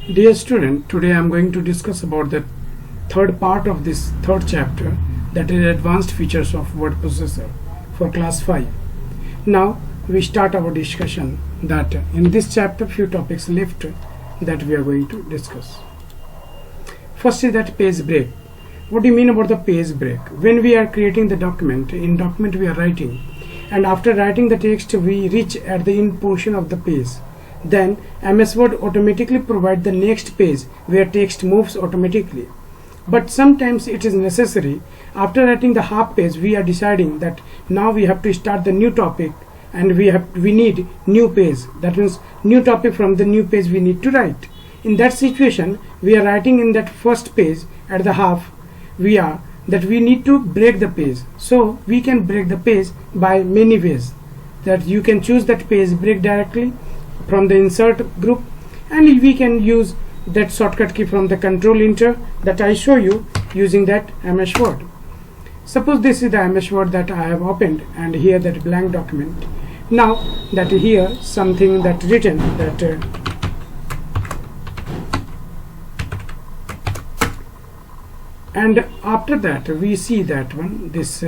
Dear student, today I am going to discuss about the third part of this third chapter, that is advanced features of word processor for class 5. Now we start our discussion that in this chapter few topics left that we are going to discuss. First is that page break. What do you mean about the page break? When we are creating the document, in document we are writing, and after writing the text we reach at the end portion of the page. Then MS Word automatically provide the next page where text moves automatically. But sometimes it is necessary, after writing the half page we are deciding that now we have to start the new topic and we need new page. That means new topic from the new page we need to write. In that situation we are writing in that first page at the half we need to break the page. So we can break the page by many ways. That you can choose that page break directly from the insert group, and we can use that shortcut key from the control enter that I show you using that MS Word. Suppose this is the MS Word that I have opened, and here that blank document. Now that here something that written that and after that we see that this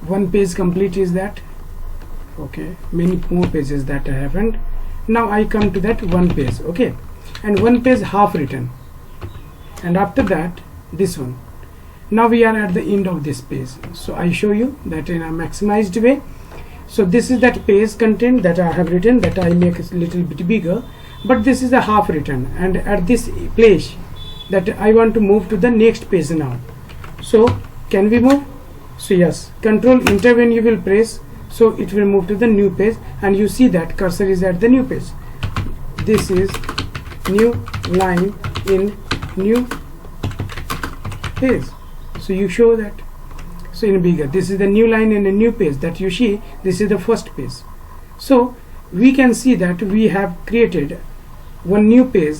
one page complete is that. Okay, many more pages that I haven't. Now I come to that one page, okay, and one page half written, and after that this one. Now we are at the end of this page, so I show you that in a maximized way. So this is that page content that I have written, that I make a little bit bigger, but this is a half written, and at this place that I want to move to the next page now. So can we move? So yes, control enter when you will press, so it will move to the new page, and you see that cursor is at the new page. This is new line in new page, so you show that. So in bigger, this is the new line in a new page that you see. This is the first page. So we can see that we have created one new page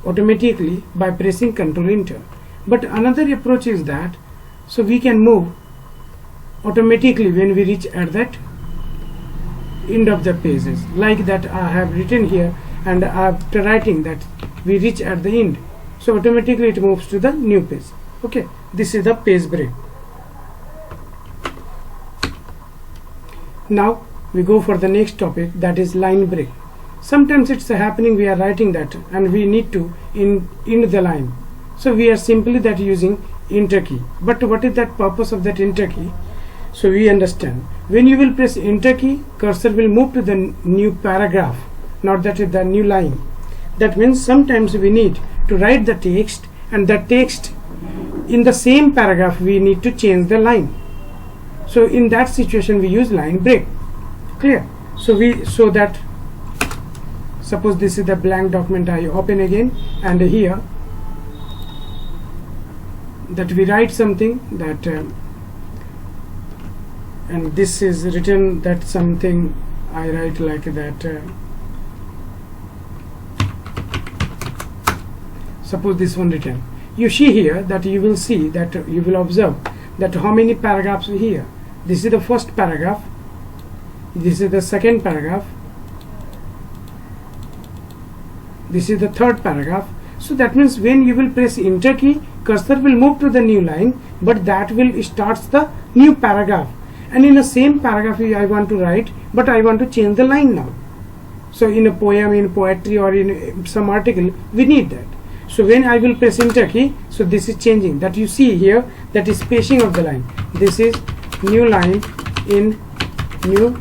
automatically by pressing control enter. But another approach is that so we can move automatically when we reach at that end of the pages, like that I have written here, and after writing that we reach at the end, so automatically it moves to the new page. Okay, this is the page break. Now we go for the next topic, that is line break. Sometimes it's happening we are writing that and we need to end the line, so we are simply that using enter key. But what is that purpose of that enter key? So we understand, when you will press enter key, cursor will move to the new paragraph, not that is the new line. That means sometimes we need to write the text, and the text in the same paragraph we need to change the line. So in that situation we use line break. Clear? So that suppose this is the blank document I open again, and here that we write something that and this is written that something I write like that. Suppose this one written. You see here that you will see that you will observe that how many paragraphs here. This is the first paragraph. This is the second paragraph. This is the third paragraph. So that means when you will press enter key, cursor will move to the new line, but that will starts the new paragraph. And in the same paragraph I want to write, but I want to change the line now. So in a poem, in poetry, or in some article we need that. So when I will press enter key, so this is changing, that you see here that is spacing of the line. This is new line in new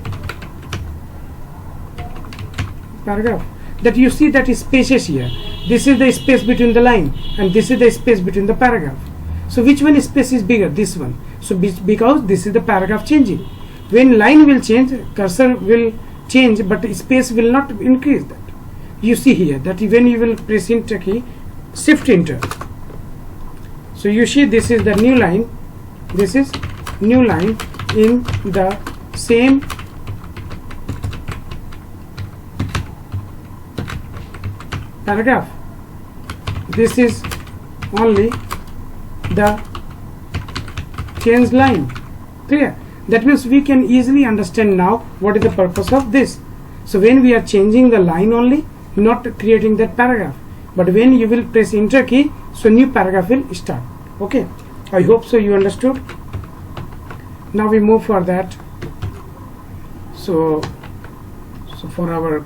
paragraph, that you see that is spaces here. This is the space between the line, and this is the space between the paragraph. So which one space is bigger? This one. So because this is the paragraph changing. When line will change, cursor will change, but space will not increase that. You see here that when you will press enter key, shift enter. So you see this is the new line. This is new line in the same paragraph. This is only the change line. Clear? That means we can easily understand now what is the purpose of this. So when we are changing the line only, not creating that paragraph, but when you will press enter key, so new paragraph will start. Okay, I hope so you understood. Now we move for that. So for our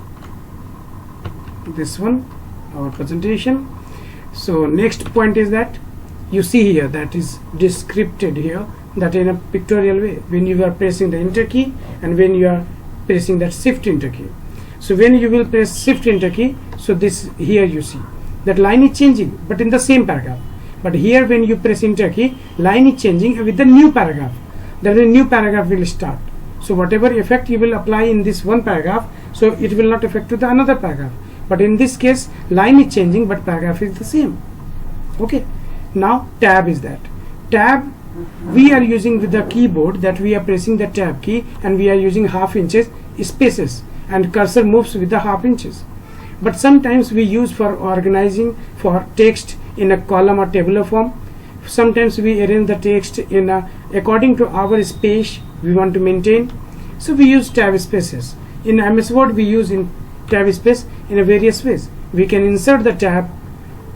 this one, our presentation. So next point is that you see here that is described here, that in a pictorial way, when you are pressing the enter key and when you are pressing that shift enter key. So when you will press shift enter key, so this here you see that line is changing but in the same paragraph. But here when you press enter key, line is changing with the new paragraph. Then a new paragraph will start. So whatever effect you will apply in this one paragraph, so it will not affect to the another paragraph. But in this case, line is changing but paragraph is the same. Okay. Now tab is that. Tab we are using with the keyboard, that we are pressing the tab key and we are using half inches spaces and cursor moves with the half inches. But sometimes we use for organizing for text in a column or tabular form. Sometimes we arrange the text in a according to our space we want to maintain. So we use tab spaces. In MS Word we use in tab space in a various ways. We can insert the tab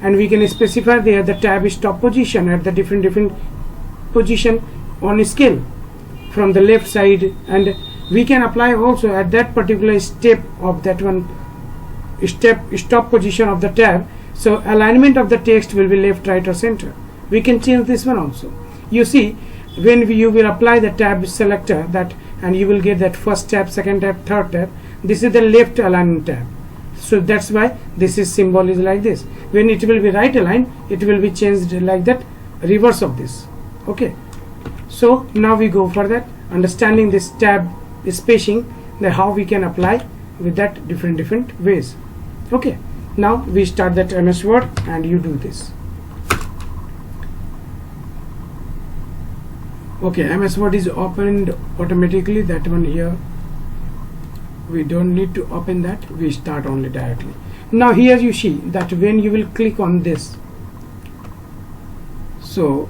and we can specify there the tab stop position at the different position on a scale from the left side, and we can apply also at that particular step of that one stop position of the tab. So alignment of the text will be left, right or center. We can change this one also. You see, when you will apply the tab selector that, and you will get that first tab, second tab, third tab. This is the left alignment tab. So that's why this is symbol is like this. When it will be right aligned, it will be changed like that, reverse of this. Okay. So now we go for that, understanding this tab spacing, that how we can apply with that different ways. Okay. Now we start that MS Word and you do this. Okay, MS Word is opened automatically, that one here. We don't need to open that, we start only directly. Now here you see that when you will click on this, so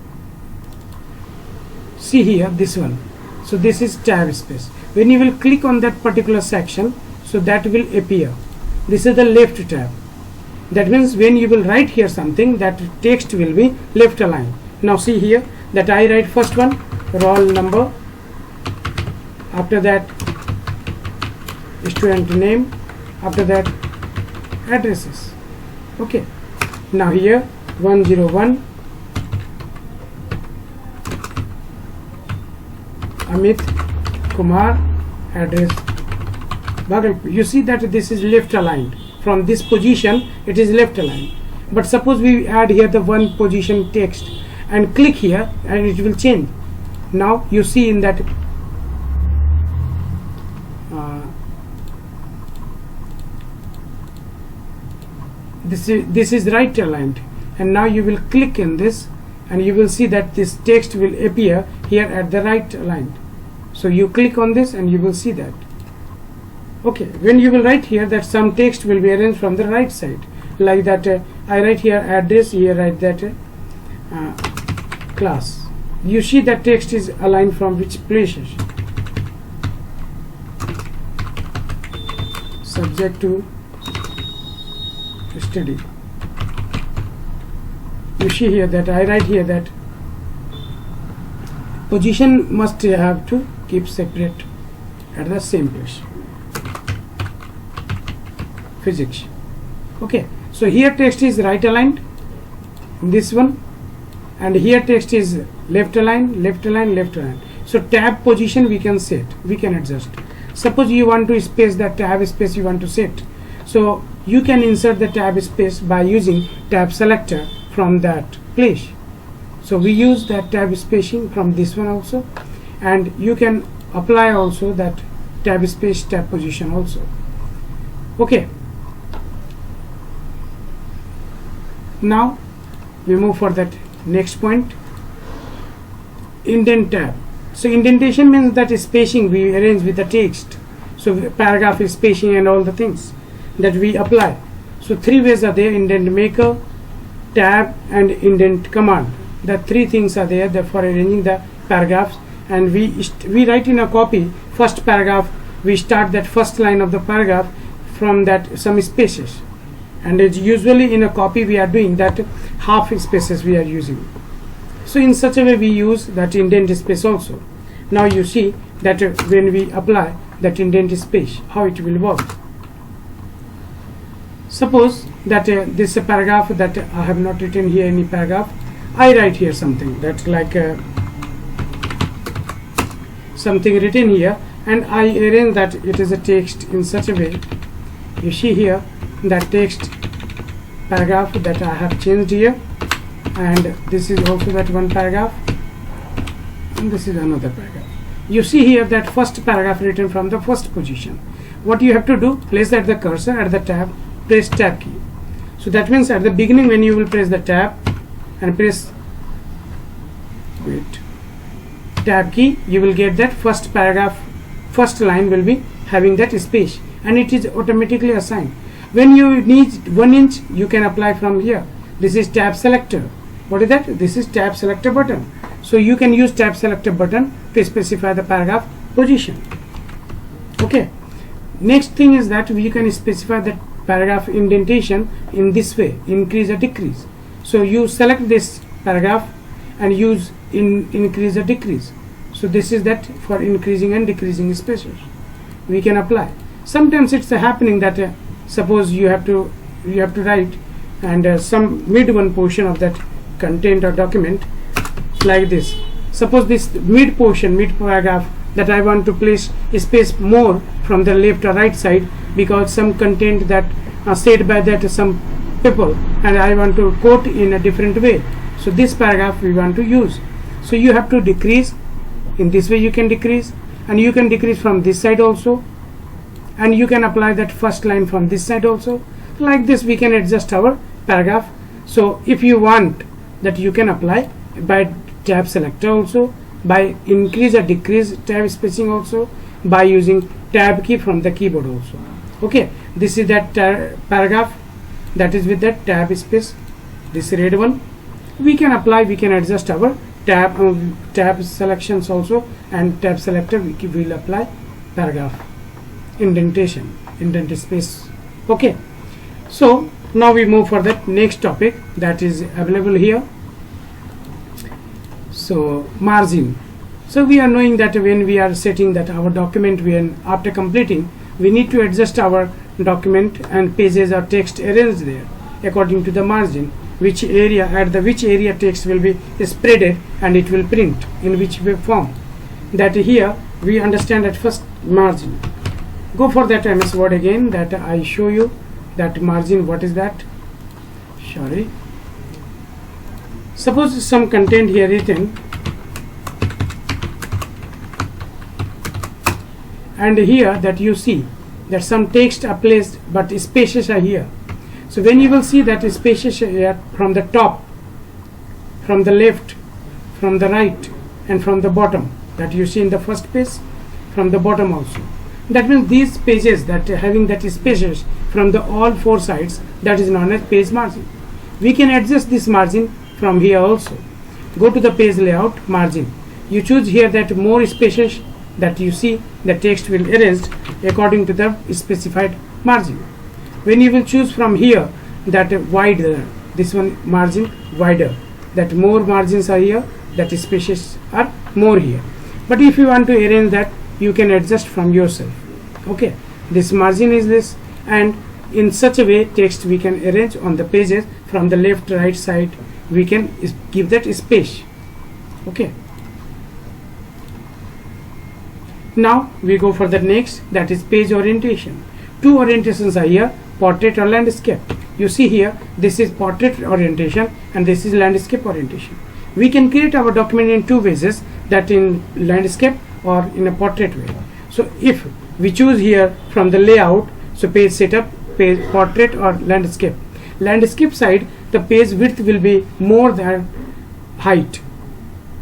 see here this one, so this is tab space. When you will click on that particular section, so that will appear. This is the left tab. That means when you will write here something, that text will be left aligned. Now see here that I write first one roll number, after that student name, after that addresses. Okay. Now here 101 Amit Kumar, address Bhagalpur. You see that this is left aligned. From this position it is left aligned. But suppose we add here the one position text and click here and it will change. Now you see in that this is right aligned, and now you will click in this and you will see that this text will appear here at the right aligned. So you click on this and you will see that. Okay, when you will write here that some text will be arranged from the right side, like that I write here address, here write that class. You see that text is aligned from which places. Subject to study. You see here that I write here that position must have to keep separate at the same place. Physics. Okay, so here text is right aligned, this one, and here text is left aligned, left aligned, left aligned. So tab position we can set, we can adjust. Suppose you want to space that tab space you want to set, so you can insert the tab space by using tab selector from that place. So we use that tab spacing from this one also, and you can apply also that tab space tab position also. Okay, now we move for that next point, indent tab. So indentation means that spacing we arrange with the text. So paragraph is spacing and all the things that we apply. So three ways are there: indent maker, tab and indent command. The three things are there for arranging the paragraphs, and we write in a copy first paragraph, we start that first line of the paragraph from that some spaces. and it's usually in a copy we are doing that half spaces we are using. So in such a way we use that indent space also. Now you see that when we apply that indent space, how it will work. Suppose that this paragraph that I have not written here any paragraph, I write here something that like something written here, and I arrange that it is a text in such a way. You see here that text paragraph that I have changed here, and this is also that one paragraph, and this is another paragraph. You see here that first paragraph written from the first position. What you have to do, place at the cursor at the tab, press tab key. So that means at the beginning when you will press the tab and press tab key, you will get that first paragraph, first line will be having that space, and it is automatically assigned. When you need 1 inch, you can apply from here. This is tab selector. What is that? This is tab selector button. So you can use tab selector button to specify the paragraph position. Okay. Next thing is that we can specify the paragraph indentation in this way, increase or decrease. So you select this paragraph and use increase or decrease. So this is that for increasing and decreasing spaces we can apply. Sometimes it's happening that suppose you have to write and some mid one portion of that content or document like this. Suppose this mid portion, mid paragraph, that I want to place a space more from the left or right side because some content that are said by that some people, and I want to quote in a different way. So this paragraph we want to use. So you have to decrease. In this way you can decrease, and you can decrease from this side also, and you can apply that first line from this side also. Like this we can adjust our paragraph. So if you want that, you can apply by tab selector also, by increase or decrease tab spacing also, by using tab key from the keyboard also. Okay, this is that paragraph that is with that tab space, this red one. We can apply, we can adjust our tab selections also, and tab selector we will apply paragraph indentation, indent space. Okay, so now we move for that next topic that is available here. So margin. So we are knowing that when we are setting that our document, when after completing, we need to adjust our document and pages or text arranged there according to the margin, which area which area text will be spreaded and it will print in which way form. That here we understand at first margin. Go for that MS Word again, that I show you that margin. What is that? Sorry. Suppose some content here written, and here that you see that some text are placed but spaces are here. So when you will see that spaces are here from the top, from the left, from the right, and from the bottom, that you see in the first page, from the bottom also. That means these pages that having that spaces from the all four sides, that is known as page margin. We can adjust this margin from here also. Go to the page layout, margin. You choose here that more spaces, that you see the text will arranged according to the specified margin. When you will choose from here that wider, this one margin wider, that more margins are here, that spaces are more here. But if you want to arrange that, you can adjust from yourself. Okay, this margin is this, and in such a way text we can arrange on the pages from the left right side. We can give that space. Okay, now we go for the next, that is page orientation. Two orientations are here, portrait or landscape. You see here, this is portrait orientation and this is landscape orientation. We can create our document in two ways, that in landscape or in a portrait way. So if we choose here from the layout, so page setup, page portrait or landscape. Landscape side, the page width will be more than height.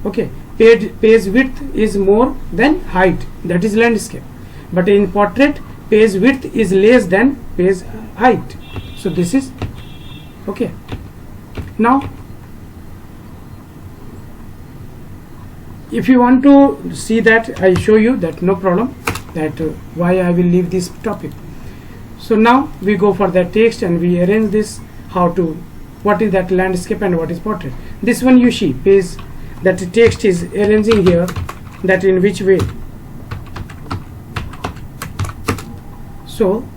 Okay, page width is more than height, that is landscape. But in portrait, page width is less than page height. So this is okay. Now if you want to see that, I show you that, no problem, that why I will leave this topic. So now we go for the text and we arrange this. How to, what is that landscape and what is portrait. This one you see page that the text is arranging here, that in which way. So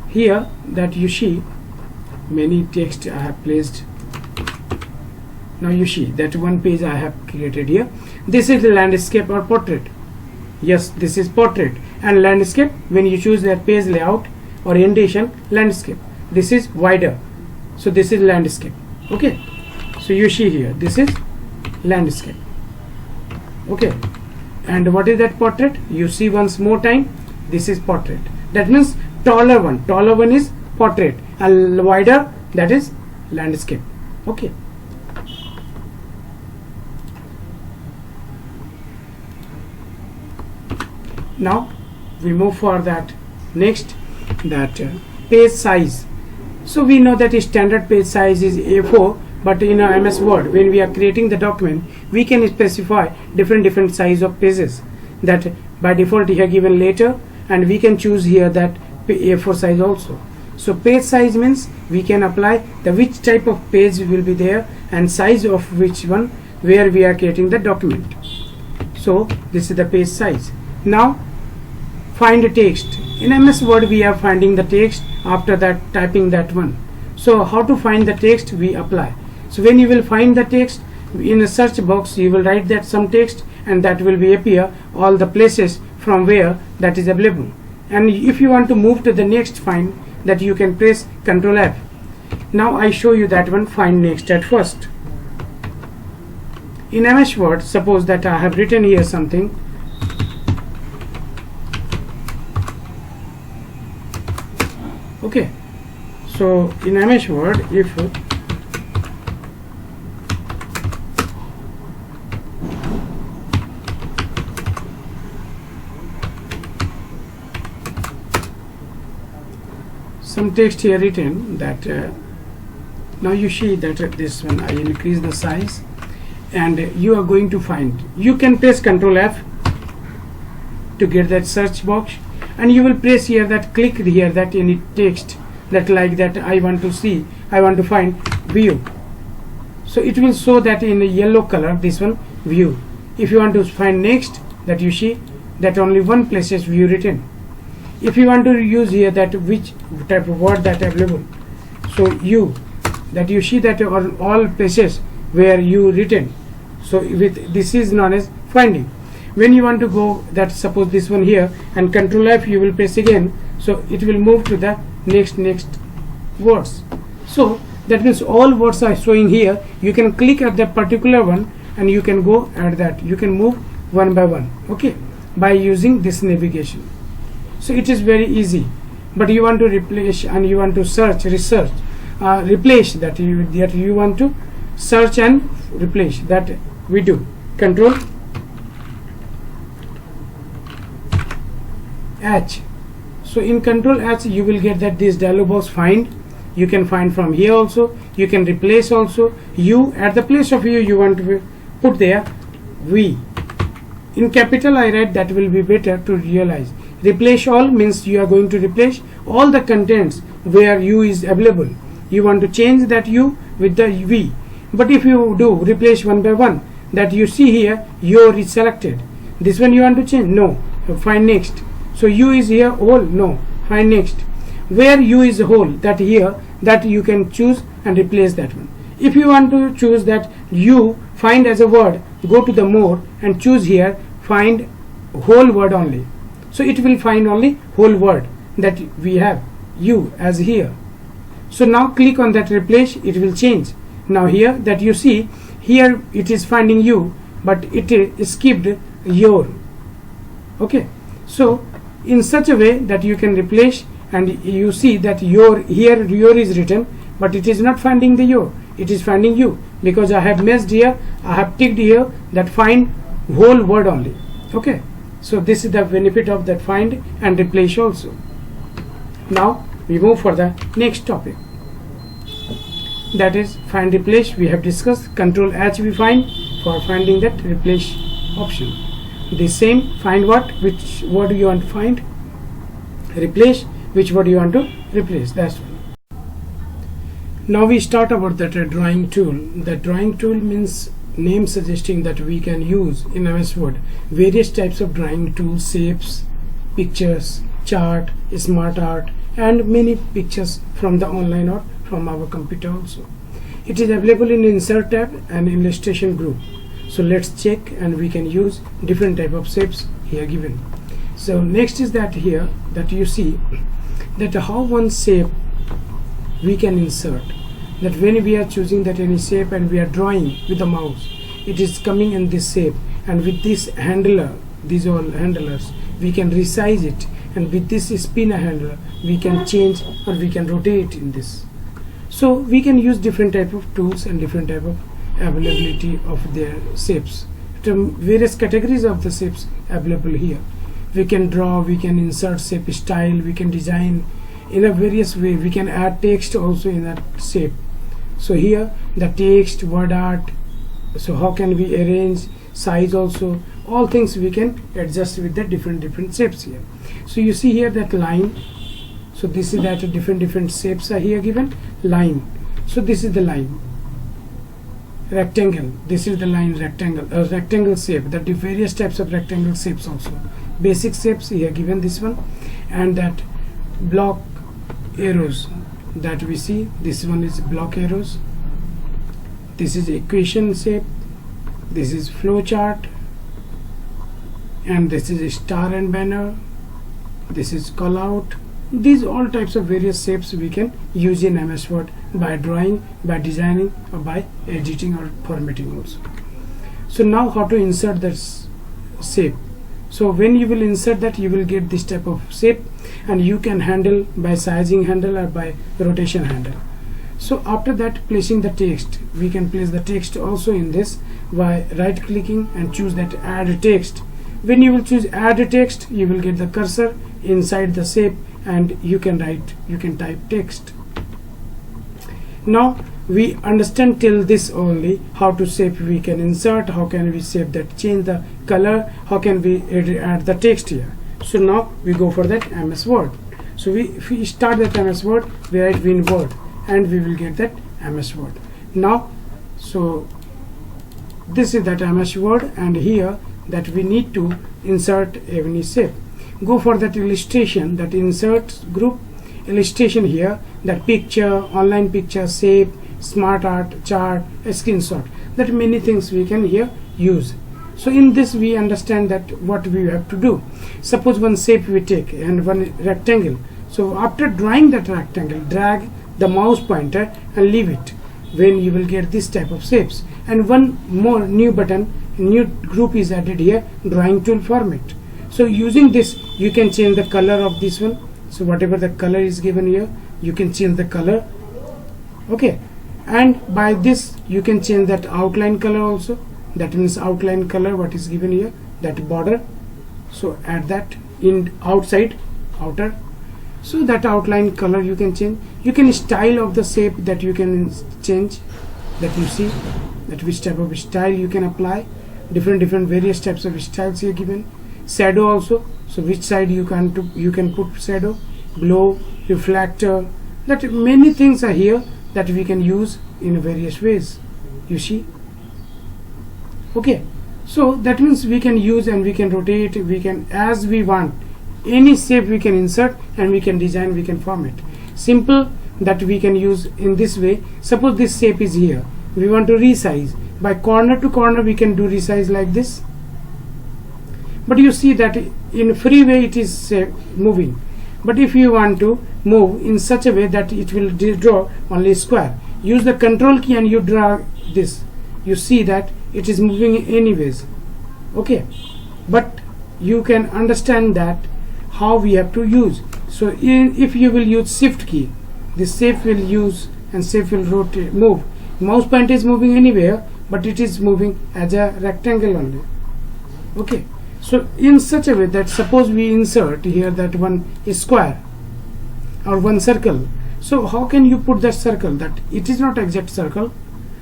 here that you see many text I have placed. Now you see that one page I have created here. This is the landscape or portrait. Yes, this is portrait. And landscape, when you choose that page layout orientation, landscape, this is wider. So this is landscape. Okay, so you see here this is landscape. Okay, and what is that portrait? You see once more time, this is portrait. That means taller one is portrait, and wider, that is landscape. Okay, now we move for that next, that page size. So we know that standard page size is A4, but in a MS Word, when we are creating the document, we can specify different size of pages, that by default here given later, and we can choose here that A4 size also. So page size means we can apply the which type of page will be there and size of which one where we are creating the document. So this is the page size. Now find the text. In MS Word we are finding the text after that typing that one. So how to find the text? We apply. So when you will find the text, in a search box you will write that some text, and that will be appear all the places from where that is available. And if you want to move to the next find, that you can press Ctrl F. Now I show you that one, find next at first. In MS Word, suppose that I have written here something. Okay, so in MS Word, if some text here written, that now you see that this one I increase the size, and you are going to find, you can press Ctrl F to get that search box, and you will press here that click here that any text that like that I want to see, I want to find view. So it will show that in a yellow color, this one view. If you want to find next, that you see that only one place is view written. If you want to use here that which type of word that available, so you, that you see that on all places where you written. So with this is known as finding. When you want to go that, suppose this one here, and Ctrl F you will press again, so it will move to the next words. So that means all words are showing here. You can click at that particular one and you can go at that, you can move one by one, okay, by using this navigation. So it is very easy. But you want to replace and you want to search, research, replace, that you want to search and replace, that we do Ctrl H. So in Ctrl H you will get that this dialog box find. You can find from here also. You can replace also. You, at the place of you want to put there V. In capital I write, that will be better to realize. Replace all means you are going to replace all the contents where U is available. You want to change that U with the V. But if you do replace one by one, that you see here your is selected. This one you want to change? No. Find next. So U is here whole? No. Find next. Where U is whole, that here, that you can choose and replace that one. If you want to choose that U find as a word, go to the more and choose here find whole word only. So it will find only whole word that we have U as here. So now click on that replace, it will change. Now here that you see here it is finding U, but it is skipped your. Okay, so in such a way that you can replace, and you see that your here your is written, but it is not finding the your, it is finding U, because I have messed here, I have ticked here that find whole word only. Okay, so this is the benefit of that find and replace also. Now we move for the next topic, that is find replace. We have discussed. Ctrl H we find for finding that replace option. The same find what, which word you want to find, replace. which word you want to replace. That's one. Now we start about that drawing tool. The drawing tool means name suggesting that we can use in MS Word various types of drawing tools, shapes, pictures, chart, smart art, and many pictures from the online or from our computer also. It is available in Insert tab and Illustration group. So let's check, and we can use different type of shapes here given. So next is that here that you see that how one shape we can insert. That when we are choosing that any shape and we are drawing with the mouse, it is coming in this shape, and with this handler, these all handlers, we can resize it, and with this spinner handler we can change or we can rotate in this. So we can use different type of tools and different type of availability of their shapes. Various categories of the shapes available here. We can draw, we can insert shape style, we can design in a various way. We can add text also in that shape. So here the text, word art, so how can we arrange, size also, all things we can adjust with the different shapes here. So you see here that line, so this is that different shapes are here given. Line, so this is the line. Rectangle, this is the line. Rectangle, rectangle shape, that the various types of rectangle shapes also. Basic shapes here given, this one, and that block arrows that we see, this one is block arrows. This is equation shape, this is flow chart, and this is star and banner, this is call out. These all types of various shapes we can use in MS Word by drawing, by designing, or by editing or formatting also. So now how to insert this shape. So when you will insert that, you will get this type of shape, and you can handle by sizing handle or by rotation handle. So after that, placing the text, we can place the text also in this by right clicking and choose that add text. When you will choose add text, you will get the cursor inside the shape, and you can write, you can type text. Now we understand till this only how to shape we can insert, how can we shape that, change the color, how can we add the text here. So now we go for that MS Word. So if we start that MS Word, we write WinWord, and we will get that MS Word. Now so this is that MS Word, and here that we need to insert any shape. Go for that illustration, that insert group, illustration here, that picture, online picture, shape, smart art, chart, a screenshot, that many things we can here use. So in this we understand that what we have to do. Suppose one shape we take and one rectangle. So after drawing that rectangle, drag the mouse pointer and leave it. When you will get this type of shapes. And one more new button, new group is added here, drawing tool format. So using this, you can change the color of this one. So whatever the color is given here, you can change the color. Okay, and by this you can change that outline color also. That means outline color, what is given here, that border. So add that in outside, outer. So that outline color you can change. You can style of the shape that you can change. That you see, that which type of style you can apply. Different various types of styles here given. Shadow also, so which side you can put shadow, glow, reflector, that many things are here that we can use in various ways, you see. Okay, so that means we can use and we can rotate, we can as we want, any shape we can insert, and we can design, we can format. Simple that we can use in this way. Suppose this shape is here, we want to resize, by corner to corner we can do resize like this. But you see that in free way it is moving. But if you want to move in such a way that it will draw only square, use the control key and you draw this. You see that it is moving anyways. Okay, but you can understand that how we have to use. So if you will use shift key, this shape will use and shape will rotate, move. Mouse point is moving anywhere, but it is moving as a rectangle only. Okay. So in such a way that suppose we insert here that one is square or one circle. So how can you put that circle? That it is not exact circle.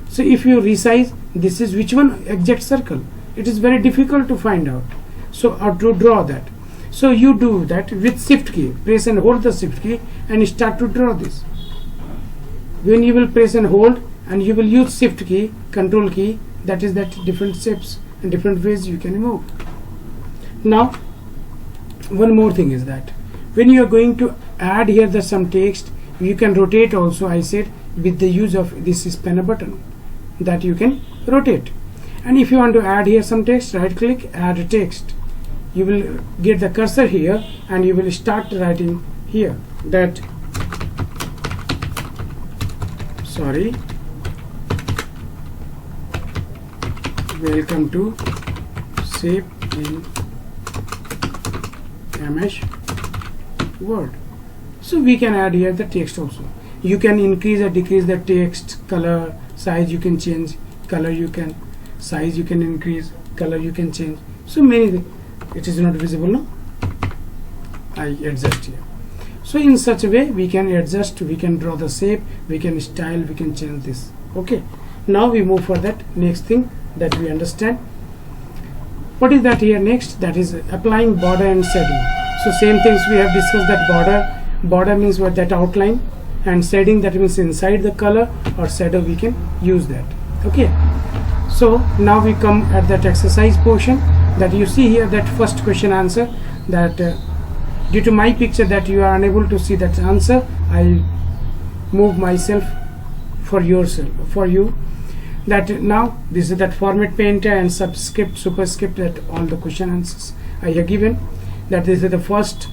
So if you resize, this is which one exact circle? It is very difficult to find out. So to draw that. So you do that with shift key, press and hold the shift key and start to draw this. When you will press and hold and you will use shift key, control key, that is that different shapes and different ways you can move. Now one more thing is that when you are going to add here the some text, you can rotate also. I said with the use of this spanner button that you can rotate. And if you want to add here some text, right click, add text. You will get the cursor here and you will start writing here that welcome to SAP in MS Word. So we can add here the text also. You can increase or decrease the text color, size you can change, color you can, size you can increase, color you can change. So many things. It is not visible now. I adjust here. So in such a way we can adjust, we can draw the shape, we can style, we can change this. Okay. Now we move for that next thing that we understand. What is that here next? That is applying border and shading. So same things we have discussed, that border means what, that outline, and shading, that means inside the color or shadow, we can use that. Okay. So now we come at that exercise portion that you see here, that first question answer, that due to my picture that you are unable to see that answer, I'll move myself for yourself, for you. That now this is that format painter and subscript, superscript, that all the question answers I have given. That this is the first.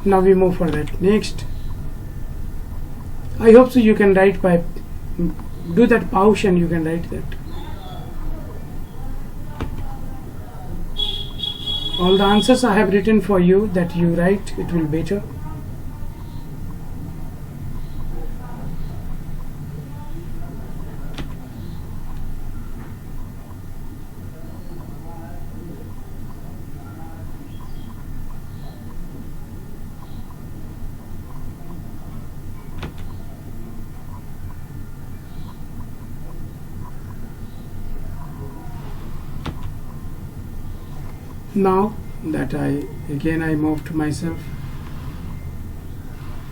Now we move for that next. I hope so you can write by, do that pause and you can write that. All the answers I have written for you, that you write, it will be better. Now that I moved myself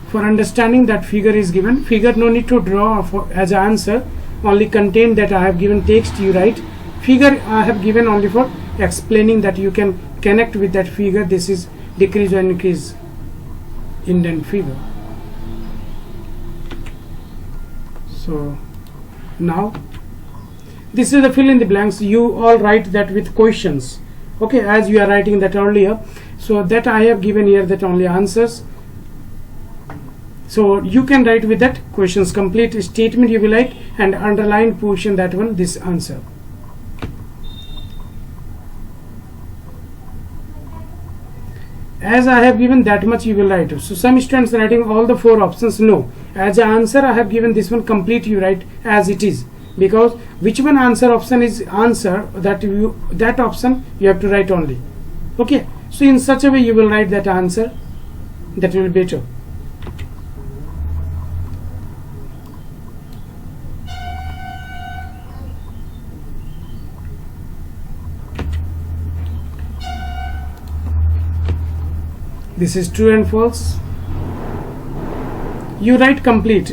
for understanding that figure is given. Figure no need to draw for as an answer, only contain that I have given text you write. Figure I have given only for explaining that you can connect with that figure. This is decrease or increase indent figure. So now this is the fill in the blanks. You all write that with questions. Okay, as you are writing that earlier. So that I have given here that only answers. So you can write with that questions, complete statement you will write, and underline portion, that one, this answer. As I have given that much you will write. So some students writing all the 4 options. No, as an answer I have given this one, complete you write as it is. Because which one answer option is answer, that option you have to write only. Okay, so in such a way you will write that answer, that will be better. This is true and false. You write complete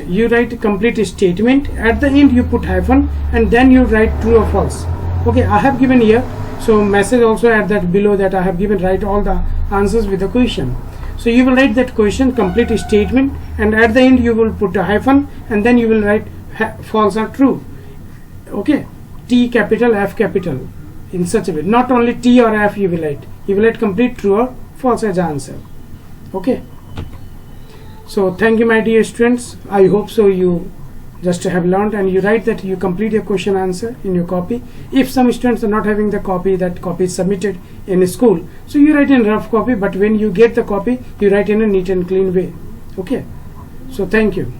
statement. At the end you put hyphen and then you write true or false. Okay, I have given here, so message also at that below that I have given, write all the answers with the question. So you will write that question, complete statement, and at the end you will put a hyphen and then you will write false or true. Okay, T capital, F capital, in such a way. Not only T or F you will write complete true or false as answer. Okay. So thank you my dear students. I hope so you just have learned, and you write that you complete your question answer in your copy. If some students are not having the copy, that copy is submitted in a school, so you write in rough copy, but when you get the copy you write in a neat and clean way. Okay, so thank you.